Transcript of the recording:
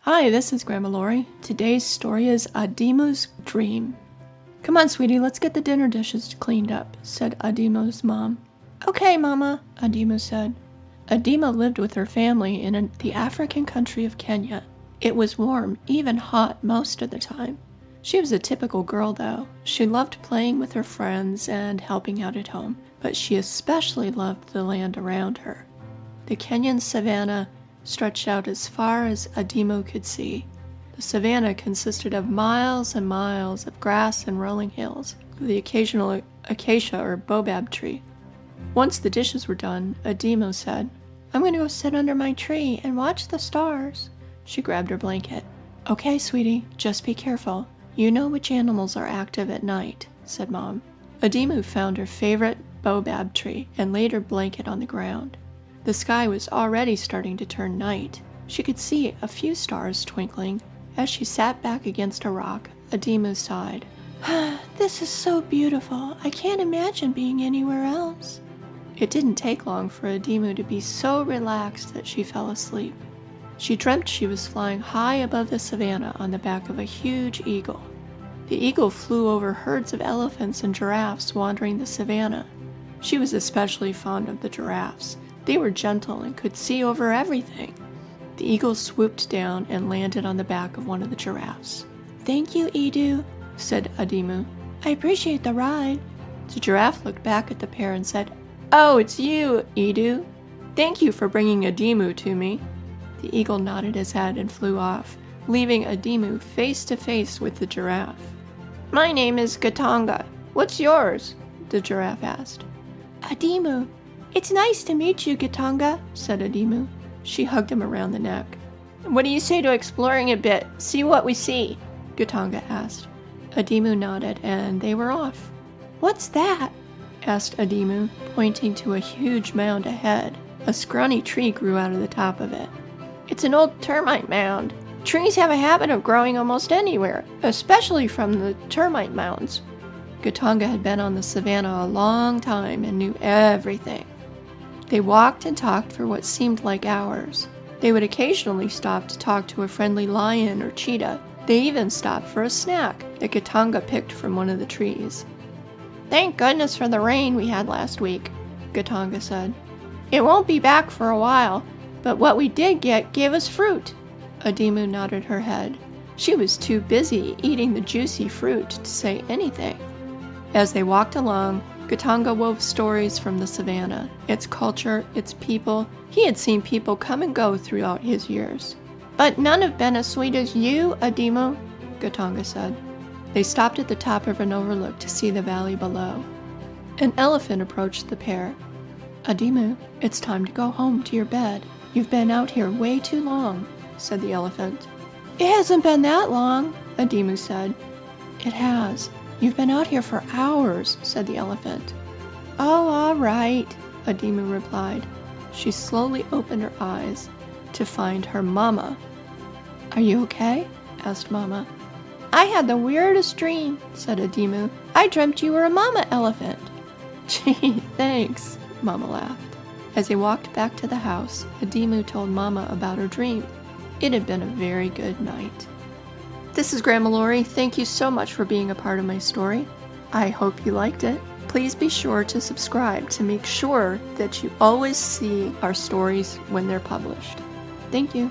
Hi, this is Grandma Laurie. Today's story is Adimu's Dream. Come on, sweetie, let's get the dinner dishes cleaned up, said Adimu's mom. Okay, Mama, Adimu said. Adimu lived with her family in the African country of Kenya. It was warm, even hot most of the time. She was a typical girl, though. She loved playing with her friends and helping out at home, but she especially loved the land around her. The Kenyan savannah stretched out as far as Adimu could see. The savannah consisted of miles and miles of grass and rolling hills, with the occasional acacia or baobab tree. Once the dishes were done, Adimu said, "I'm going to go sit under my tree and watch the stars." She grabbed her blanket. "Okay, sweetie, just be careful. You know which animals are active at night," said Mom. Adimu found her favorite baobab tree and laid her blanket on the ground. The sky was already starting to turn night. She could see a few stars twinkling. As she sat back against a rock, Adimu sighed. "This is so beautiful. I can't imagine being anywhere else." It didn't take long for Adimu to be so relaxed that she fell asleep. She dreamt she was flying high above the savannah on the back of a huge eagle. The eagle flew over herds of elephants and giraffes wandering the savannah. She was especially fond of the giraffes. They were gentle and could see over everything. The eagle swooped down and landed on the back of one of the giraffes. "Thank you, Edu," said Adimu. "I appreciate the ride." The giraffe looked back at the pair and said, "Oh, it's you, Edu. Thank you for bringing Adimu to me." The eagle nodded his head and flew off, leaving Adimu face to face with the giraffe. "My name is Katanga. What's yours?" the giraffe asked. "Adimu. It's nice to meet you, Katanga," said Adimu. She hugged him around the neck. "What do you say to exploring a bit? See what we see?" Katanga asked. Adimu nodded, and they were off. "What's that?" asked Adimu, pointing to a huge mound ahead. A scrawny tree grew out of the top of it. "It's an old termite mound. Trees have a habit of growing almost anywhere, especially from the termite mounds." Katanga had been on the savannah a long time and knew everything. They walked and talked for what seemed like hours. They would occasionally stop to talk to a friendly lion or cheetah. They even stopped for a snack that Katanga picked from one of the trees. "Thank goodness for the rain we had last week," Katanga said. "It won't be back for a while, but what we did get gave us fruit." Adimu nodded her head. She was too busy eating the juicy fruit to say anything. As they walked along, Katanga wove stories from the savannah, its culture, its people. He had seen people come and go throughout his years. "But none have been as sweet as you, Adimu," Katanga said. They stopped at the top of an overlook to see the valley below. An elephant approached the pair. "Adimu, it's time to go home to your bed. You've been out here way too long," said the elephant. "It hasn't been that long," Adimu said. "It has. You've been out here for hours," said the elephant. "Oh, all right," Adimu replied. She slowly opened her eyes to find her mama. "Are you okay?" asked Mama. "I had the weirdest dream," said Adimu. "I dreamt you were a mama elephant." "Gee, thanks," Mama laughed. As they walked back to the house, Adimu told Mama about her dream. It had been a very good night. This is Grandma Laurie. Thank you so much for being a part of my story. I hope you liked it. Please be sure to subscribe to make sure that you always see our stories when they're published. Thank you.